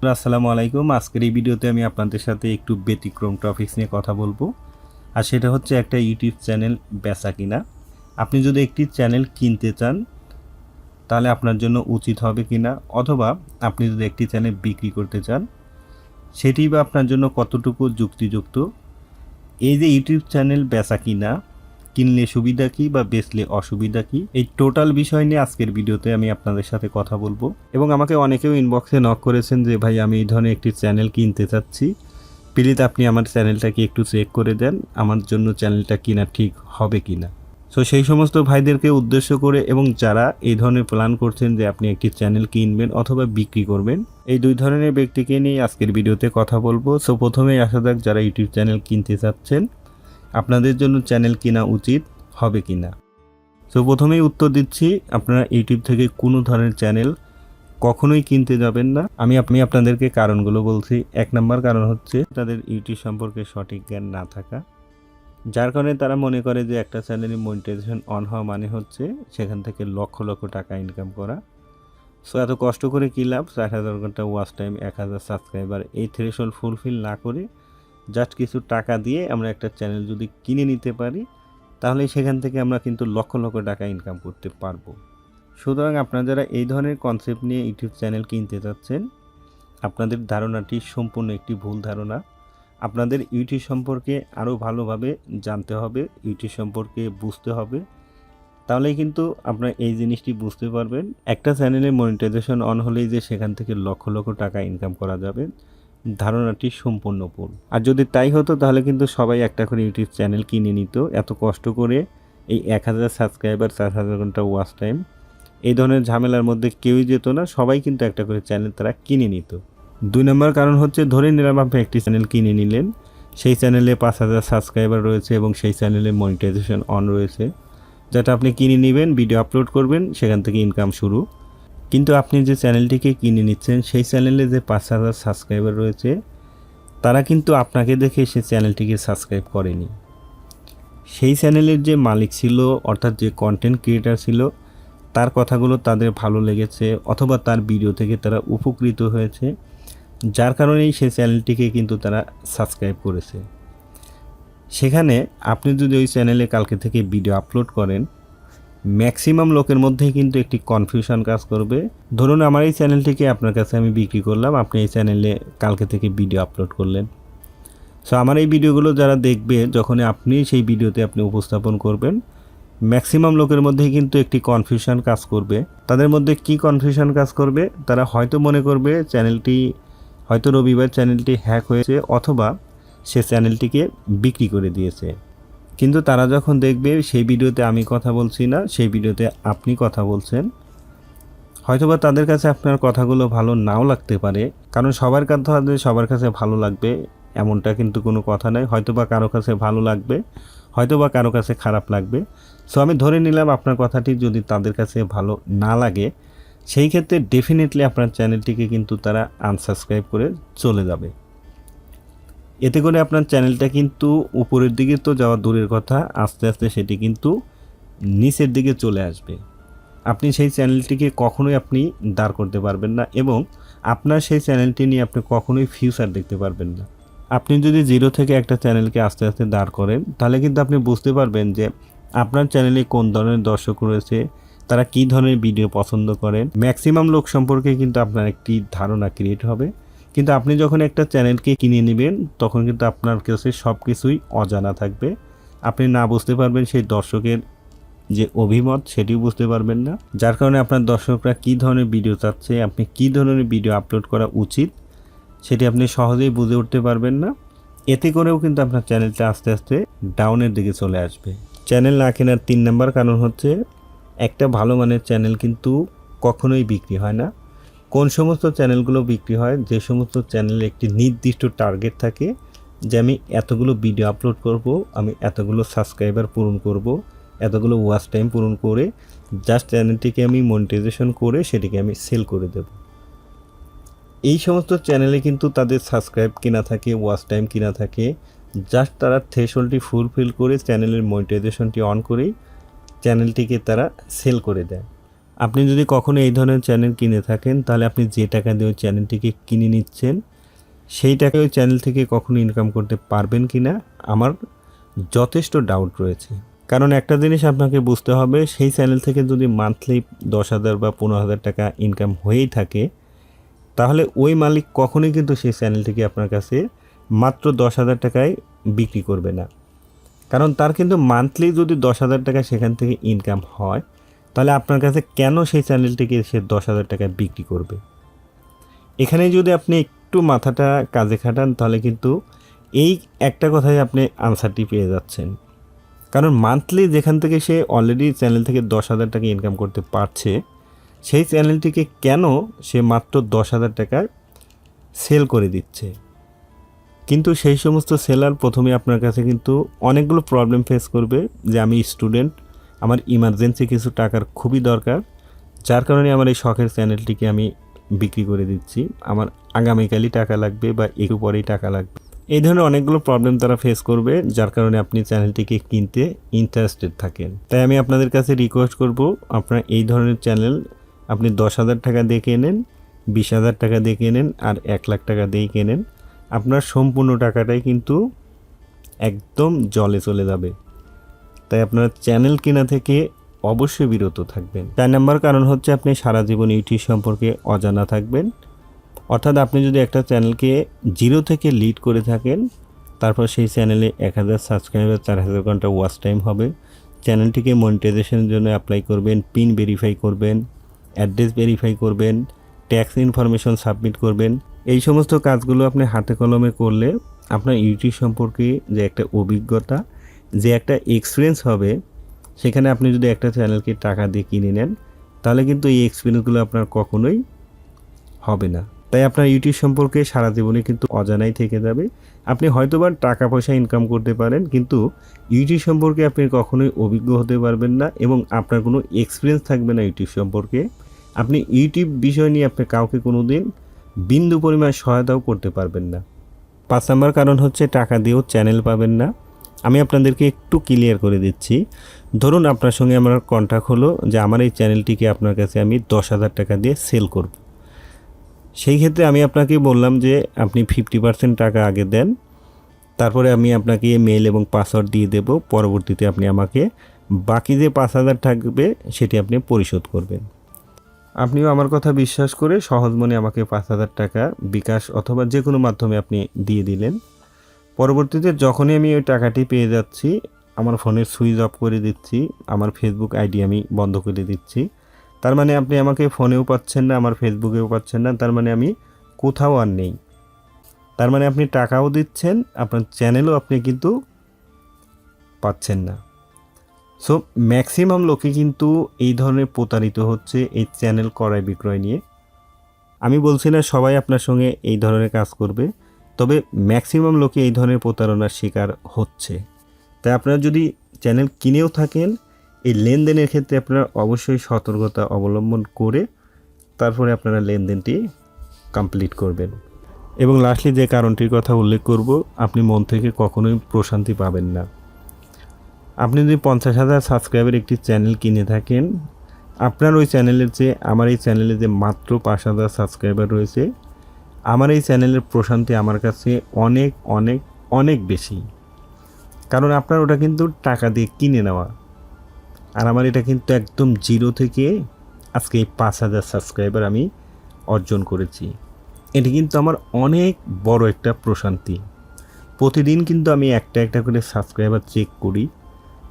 আসসালামু আলাইকুম। আজকের এই ভিডিওতে আমি আপনাদের সাথে একটু ব্যতিক্রম টপিকস নিয়ে কথা বলবো। আর সেটা হচ্ছে একটা ইউটিউব চ্যানেল বেচা কিনা। আপনি যদি একটি চ্যানেল কিনতে চান তাহলে আপনার জন্য উচিত হবে কিনা, অথবা আপনি যদি একটি চ্যানেল বিক্রি করতে চান সেটি বা আপনার জন্য কতটুকু যুক্তিযুক্ত। এই যে ইউটিউব চ্যানেল বেচা কিনা, কিনলে সুবিধা কী বা বেচলে অসুবিধা কী, এই টোটাল বিষয় নিয়ে আজকের ভিডিওতে আমি আপনাদের সাথে কথা বলবো। এবং আমাকে অনেকেও ইনবক্সে নক করেছেন যে ভাই আমি এই ধরনের একটি চ্যানেল কিনতে চাচ্ছি, প্লিজ আপনি আমার চ্যানেলটাকে একটু চেক করে দেন, আমার জন্য চ্যানেলটা কিনা ঠিক হবে কিনা। সো সেই সমস্ত ভাইদেরকে উদ্দেশ্য করে এবং যারা এই ধরনের প্ল্যান করছেন যে আপনি একটি চ্যানেল কিনবেন অথবা বিক্রি করবেন, এই দুই ধরনের ব্যক্তিকে নিয়ে আজকের ভিডিওতে কথা বলবো। সো প্রথমেই আসা যাক যারা ইউটিউব চ্যানেল কিনতে চাচ্ছেন, আপনাদের জন্য চ্যানেল কিনা উচিত হবে কিনা। সো প্রথমেই উত্তর দিচ্ছি, আপনারা ইউটিউব থেকে কোনো ধরনের চ্যানেল কখনোই কিনতে যাবেন না। আমি আপনাদেরকে কারণগুলো বলছি। 1 নম্বর কারণ হচ্ছে তাদের ইউটিউব সম্পর্কে সঠিক জ্ঞান না থাকা, যার কারণে তারা মনে করে যে একটা চ্যানেলে মনিটাইজেশন অন হওয়া মানে হচ্ছে সেখান থেকে লক্ষ লক্ষ টাকা ইনকাম করা। সো এত কষ্ট করে কী লাভ, 4000 ঘন্টা ওয়াচ টাইম, 1000 সাবস্ক্রাইবার, এই থ্রেশহোল্ড ফুলফিল না করে জাস্ট কিছু টাকা দিয়ে আমরা একটা চ্যানেল যদি কিনে নিতে পারি তাহলে সেখান থেকে আমরা কিন্তু লক্ষ লক্ষ টাকা ইনকাম করতে পারবো। সুতরাং আপনারা যারা এই ধরনের কনসেপ্ট নিয়ে ইউটিউব চ্যানেল কিনতে চাচ্ছেন, আপনাদের ধারণাটি সম্পূর্ণ একটি ভুল ধারণা। আপনাদের ইউটিউব সম্পর্কে আরও ভালোভাবে জানতে হবে, ইউটিউব সম্পর্কে বুঝতে হবে, তাহলেই কিন্তু আপনারা এই জিনিসটি বুঝতে পারবেন। একটা চ্যানেলে মনিটাইজেশন অন হলেই যে সেখান থেকে লক্ষ লক্ষ টাকা ইনকাম করা যাবে, ধারণাটি সম্পূর্ণ ভুল। আর যদি তাই হতো তাহলে কিন্তু সবাই একটা করে ইউটিউব চ্যানেল কিনে নিত। এত কষ্ট করে এই 1000 সাবস্ক্রাইবার, 4000 ঘন্টা ওয়াচ টাইম, এই ধরনের ঝামেলার মধ্যে কেউই যেত না, সবাই কিন্তু একটা করে চ্যানেল তারা কিনে নিত। 2 নম্বর কারণ হচ্ছে, ধরে নিলাম আপনি একটি চ্যানেল কিনে নিলেন, সেই চ্যানেলে 5000 সাবস্ক্রাইবার রয়েছে এবং সেই চ্যানেলে মনিটাইজেশন অন রয়েছে, যেটা আপনি কিনে নেবেন, ভিডিও আপলোড করবেন, সেখান থেকে ইনকাম শুরু। কিন্তু আপনি যে চ্যানেলটিকে কিনে নিচ্ছেন সেই চ্যানেলে যে 5000 সাবস্ক্রাইবার রয়েছে তারা কিন্তু আপনাকে দেখে সেই চ্যানেলটিকে সাবস্ক্রাইব করেনি। সেই চ্যানেলের যে মালিক ছিল, অর্থাৎ যে কন্টেন্ট ক্রিয়েটার ছিল, তার কথাগুলো তাদের ভালো লেগেছে অথবা তার ভিডিও থেকে তারা উপকৃত হয়েছে, যার কারণেই সেই চ্যানেলটিকে কিন্তু তারা সাবস্ক্রাইব করেছে। সেখানে আপনি যদি ওই চ্যানেলে কালকে থেকে ভিডিও আপলোড করেন, ম্যাক্সিমাম লোকের মধ্যেই কিন্তু একটি কনফিউশন কাজ করবে। ধরুন আমার এই চ্যানেলটিকে আপনার কাছে আমি বিক্রি করলাম, আপনি এই চ্যানেলে কালকে থেকে ভিডিও আপলোড করলেন। সো আমার এই ভিডিওগুলো যারা দেখবে, যখন আপনি সেই ভিডিওতে আপনি উপস্থাপন করবেন, ম্যাক্সিমাম লোকের মধ্যেই কিন্তু একটি কনফিউশন কাজ করবে। তাদের মধ্যে কি কনফিউশন কাজ করবে, তারা হয়তো মনে করবে চ্যানেলটি হয়তো রবিবার চ্যানেলটি হ্যাক হয়েছে অথবা সে চ্যানেলটিকে বিক্রি করে দিয়েছে। কিন্তু তারা যখন দেখবে সেই ভিডিওতে আমি কথা বলছি না, সেই ভিডিওতে আপনি কথা বলছেন, হয়তোবা তাদের কাছে আপনার কথাগুলো ভালো নাও লাগতে পারে। কারণ সবার কাছে ভালো লাগবে এমনটা কিন্তু কোনো কথা নাই। হয়তোবা কারো কাছে ভালো লাগবে, হয়তোবা কারো কাছে খারাপ লাগবে। সো আমি ধরে নিলাম আপনার কথাটি যদি তাদের কাছে ভালো না লাগে, সেই ক্ষেত্রে ডেফিনেটলি আপনার চ্যানেলটিকে কিন্তু তারা আনসাবস্ক্রাইব করে চলে যাবে। এতে করে আপনার চ্যানেলটা কিন্তু উপরের দিকে তো যাওয়া দূরের কথা, আস্তে আস্তে সেটি কিন্তু নিচের দিকে চলে আসবে। আপনি সেই চ্যানেলটিকে কখনোই আপনি দাঁড় করতে পারবেন না এবং আপনার সেই চ্যানেলটি নিয়ে আপনি কখনোই ফিউচার দেখতে পারবেন না। আপনি যদি জিরো থেকে একটা চ্যানেলকে আস্তে আস্তে দাঁড় করেন, তাহলে কিন্তু আপনি বুঝতে পারবেন যে আপনার চ্যানেলে কোন ধরনের দর্শক রয়েছে, তারা কী ধরনের ভিডিও পছন্দ করেন। ম্যাক্সিমাম লোক সম্পর্কে কিন্তু আপনার একটি ধারণা ক্রিয়েট হবে। কিন্তু আপনি যখন একটা চ্যানেলকে কিনে নেবেন, তখন কিন্তু আপনার কাছে সব কিছুই অজানা থাকবে। আপনি না বুঝতে পারবেন সেই দর্শকের যে অভিমত, সেটিও বুঝতে পারবেন না, যার কারণে আপনার দর্শকরা কী ধরনের ভিডিও চাচ্ছে, আপনি কী ধরনের ভিডিও আপলোড করা উচিত, সেটি আপনি সহজেই বুঝে উঠতে পারবেন না। এতে করেও কিন্তু আপনার চ্যানেলটা আস্তে আস্তে ডাউনের দিকে চলে আসবে। চ্যানেল না কেনার 3 নম্বর কারণ হচ্ছে, একটা ভালো মানের চ্যানেল কিন্তু কখনোই বিক্রি হয় না। কোন সমস্ত চ্যানেলগুলো বিক্রি হয়, যে সমস্ত চ্যানেলে একটি নির্দিষ্ট টার্গেট থাকে যে আমি এতগুলো ভিডিও আপলোড করব, আমি এতগুলো সাবস্ক্রাইবার পূরণ করব, এতগুলো ওয়াচ টাইম পূরণ করে জাস্ট চ্যানেলটিকে আমি মনিটাইজেশন করে সেটিকে আমি সেল করে দেব। এই সমস্ত চ্যানেলে কিন্তু তাদের সাবস্ক্রাইব কিনা থাকে, ওয়াচ টাইম কিনা থাকে, জাস্ট তারা থ্রেশহোল্ডটি ফুলফিল করে চ্যানেলের মনিটাইজেশনটি অন করেই চ্যানেলটিকে তারা সেল করে দেয়। আপনি যদি কখনো এই ধরনের চ্যানেল কিনে থাকেন তাহলে আপনি যে টাকা দিয়ে ওই চ্যানেলটিকে কিনে নিচ্ছেন সেই টাকা ওই চ্যানেল থেকে কখনো ইনকাম করতে পারবেন কি না আমার যথেষ্ট ডাউট রয়েছে। কারণ একটা জিনিস আপনাকে বুঝতে হবে, সেই চ্যানেল থেকে যদি মান্থলি 10,000 বা 15,000 টাকা ইনকাম হয়েই থাকে তাহলে ওই মালিক কখনোই কিন্তু সেই চ্যানেলটিকে আপনার কাছে মাত্র 10,000 টাকায় বিক্রি করবে না। কারণ তার কিন্তু মান্থলি যদি 10,000 টাকা সেখান থেকে ইনকাম হয় তাহলে আপনার কাছে কেন সেই চ্যানেলটিকে সে 10,000 টাকায় বিক্রি করবে? এখানে যদি আপনি একটু মাথাটা কাজে খাটান তাহলে কিন্তু এই একটা কথাই আপনি আনসারটি পেয়ে যাচ্ছেন। কারণ মান্থলি যেখান থেকে সে অলরেডি চ্যানেল থেকে 10,000 টাকা ইনকাম করতে পারছে সেই চ্যানেলটিকে কেন সে মাত্র 10,000 টাকায় সেল করে দিচ্ছে? কিন্তু সেই সমস্ত সেলার প্রথমে আপনার কাছে কিন্তু অনেকগুলো প্রবলেম ফেস করবে যে আমি স্টুডেন্ট, আমার ইমার্জেন্সি কিছু টাকার খুবই দরকার, যার কারণে আমার এই শখের চ্যানেলটিকে আমি বিক্রি করে দিচ্ছি, আমার আগামীকালই টাকা লাগবে বা একটু পরেই টাকা লাগবে। এই ধরনের অনেকগুলো প্রবলেম তারা ফেস করবে, যার কারণে আপনি চ্যানেলটিকে কিনতে ইন্টারেস্টেড থাকেন। তাই আমি আপনাদের কাছে রিকোয়েস্ট করব, আপনার এই ধরনের চ্যানেল আপনি 10,000 টাকা দিয়ে কেনেন, 20,000 টাকা দিয়ে কেনেন আর 1 লাখ টাকা দিয়েই কেনেন, আপনার সম্পূর্ণ টাকাটাই কিন্তু একদম জলে চলে যাবে। তাই আপনার চ্যানেল কেনা থেকে অবশ্যই বিরত থাকবেন। 4 নম্বর কারণ হচ্ছে আপনি সারা জীবন ইউটিউব সম্পর্কে অজানা থাকবেন। অর্থাৎ আপনি যদি একটা চ্যানেলকে জিরো থেকে লিড করে থাকেন, তারপর সেই চ্যানেলে 1000 সাবস্ক্রাইবার, 4000 ঘন্টা ওয়াচ টাইম হবে, চ্যানেলটিকে মনিটাইজেশনের জন্য অ্যাপ্লাই করবেন, পিন ভেরিফাই করবেন, অ্যাড্রেস ভেরিফাই করবেন, ট্যাক্স ইনফরমেশন সাবমিট করবেন, এই সমস্ত কাজগুলো আপনি হাতে কলমে করলে আপনার ইউটিউব সম্পর্কে যে একটা অভিজ্ঞতা, যে একটা এক্সপিরিয়েন্স হবে, সেখানে আপনি যদি একটা চ্যানেলকে টাকা দিয়ে কিনে নেন তাহলে কিন্তু এই এক্সপিরিয়েন্সগুলো আপনার কখনোই হবে না। তাই আপনার ইউটিউব সম্পর্কে সারা জীবনে কিন্তু অজানাই থেকে যাবে। আপনি হয়তোবা টাকা পয়সা ইনকাম করতে পারেন, কিন্তু ইউটিউব সম্পর্কে আপনি কখনোই অভিজ্ঞ হতে পারবেন না এবং আপনার কোনো এক্সপিরিয়েন্স থাকবে না ইউটিউব সম্পর্কে। আপনি ইউটিউব বিষয় নিয়ে আপনি কাউকে কোনো দিন বিন্দু পরিমাণ সহায়তাও করতে পারবেন না। 5 নম্বর কারণ হচ্ছে টাকা দিয়েও চ্যানেল পাবেন না। আমি আপনাদেরকে একটু ক্লিয়ার করে দিচ্ছি। ধরুন আপনার সঙ্গে আমার কন্ট্যাক্ট হলো যে আমার এই চ্যানেলটিকে আপনার কাছে আমি 10,000 টাকা দিয়ে সেল করব। সেই ক্ষেত্রে আমি আপনাকে বললাম যে আপনি 50% টাকা আগে দেন, তারপরে আমি আপনাকে মেল এবং পাসওয়ার্ড দিয়ে দেব, পরবর্তীতে আপনি আমাকে বাকি যে 5,000 থাকবে সেটি আপনি পরিশোধ করবেন। আপনিও আমার কথা বিশ্বাস করে সহজ মনে আমাকে 5,000 টাকা বিকাশ অথবা যে কোনো মাধ্যমে আপনি দিয়ে দিলেন। পরবর্তীতে যখনই আমি ওই টাকাটি পেয়ে যাচ্ছি, আমার ফোনের সুইচ অফ করে দিচ্ছি, আমার ফেসবুক আইডি আমি বন্ধ করে দিচ্ছি। তার মানে আপনি আমাকে ফোনেও পাচ্ছেন না, আমার ফেসবুকেও পাচ্ছেন না, তার মানে আমি কোথাও আর নেই। তার মানে আপনি টাকাও দিচ্ছেন, আপনার চ্যানেলও আপনি কিন্তু পাচ্ছেন না। সো ম্যাক্সিমাম লোকে কিন্তু এই ধরনের প্রতারিত হচ্ছে এই চ্যানেল ক্রয় বিক্রয় নিয়ে। আমি বলছি না সবাই আপনার সঙ্গে এই ধরনের কাজ করবে, তবে ম্যাক্সিমাম লোকে এই ধরনের প্রতারণার শিকার হচ্ছে। তাই আপনারা যদি চ্যানেল কিনেও থাকেন, এই লেনদেনের ক্ষেত্রে আপনারা অবশ্যই সতর্কতা অবলম্বন করে তারপরে আপনারা লেনদেনটি কমপ্লিট করবেন। এবং লাস্টলি যে কারণটির কথা উল্লেখ করব, আপনি মন থেকে কখনোই প্রশান্তি পাবেন না। আপনি যদি 50,000 সাবস্ক্রাইবার একটি চ্যানেল কিনে থাকেন, আপনার ওই চ্যানেলের চেয়ে আমার এই চ্যানেলে যে মাত্র 5,000 সাবস্ক্রাইবার রয়েছে, আমার এই চ্যানেলের প্রশান্তি আমার কাছে অনেক অনেক অনেক বেশি। কারণ আপনার ওটা কিন্তু টাকা দিয়ে কিনে নেওয়া, আর আমার এটা কিন্তু একদম জিরো থেকে আজকে এই 5,000 সাবস্ক্রাইবার আমি অর্জন করেছি। এটি কিন্তু আমার অনেক বড় একটা প্রশান্তি। প্রতিদিন কিন্তু আমি একটা একটা করে সাবস্ক্রাইবার চেক করি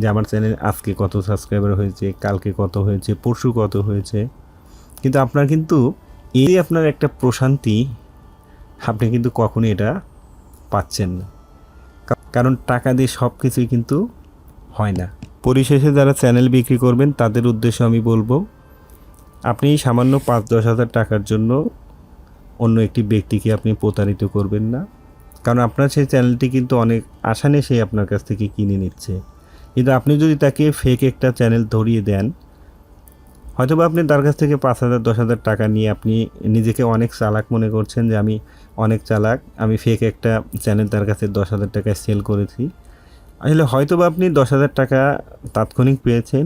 যে আমার চ্যানেল আজকে কত সাবস্ক্রাইবার হয়েছে, কালকে কত হয়েছে, পরশু কত হয়েছে। কিন্তু আপনার কিন্তু এই আপনার একটা প্রশান্তি, আপনি কিন্তু কখনোই এটা পাচ্ছেন না, কারণ টাকা দিয়ে সব কিছুই কিন্তু হয় না। পরিশেষে যারা চ্যানেল বিক্রি করবেন তাদের উদ্দেশ্যে আমি বলবো, আপনি সামান্য 5-10 হাজার টাকার জন্য অন্য একটি ব্যক্তিকে আপনি প্রতারিত করবেন না, কারণ আপনার সেই চ্যানেলটি কিন্তু অনেক আসানে সে আপনার কাছ থেকে কিনে নিচ্ছে। কিন্তু আপনি যদি তাকে ফেক একটা চ্যানেল ধরিয়ে দেন, হয়তোবা আপনি তার কাছ থেকে 5,000-10,000 টাকা নিয়ে আপনি নিজেকে অনেক চালাক মনে করছেন যে আমি অনেক চালাক, আমি ফেক একটা চ্যানেল তার কাছে 10,000 টাকায় সেল করেছি। আসলে হয়তোবা আপনি 10,000 টাকা তাৎক্ষণিক পেয়েছেন,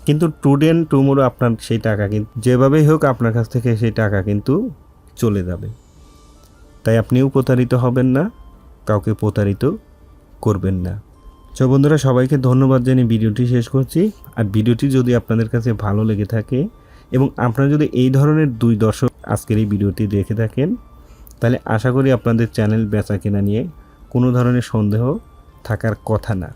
কিন্তু টুডে অ্যান্ড টুমোরো আপনার সেই টাকা কিন্তু যেভাবেই হোক আপনার কাছ থেকে সেই টাকা কিন্তু চলে যাবে। তাই আপনিও প্রতারিত হবেন না, কাউকে প্রতারিত করবেন না। তো বন্ধুরা, সবাইকে ধন্যবাদ জানিয়ে ভিডিওটি শেষ করছি। আর ভিডিওটি যদি আপনাদের কাছে ভালো লেগে থাকে এবং আপনারা যদি এই ধরনের 2 দর্শক আজকের এই ভিডিওটি দেখে থাকেন, তাহলে আশা করি আপনাদের চ্যানেল বেচা কেনা নিয়ে কোনো ধরনের সন্দেহ থাকার কথা না।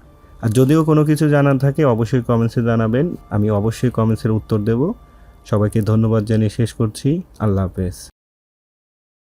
আর যদিও কোনো কিছু জানার থাকে অবশ্যই কমেন্টসে জানাবেন, আমি অবশ্যই কমেন্টসের উত্তর দেব। সবাইকে ধন্যবাদ জানিয়ে শেষ করছি। আল্লাহ হাফেজ।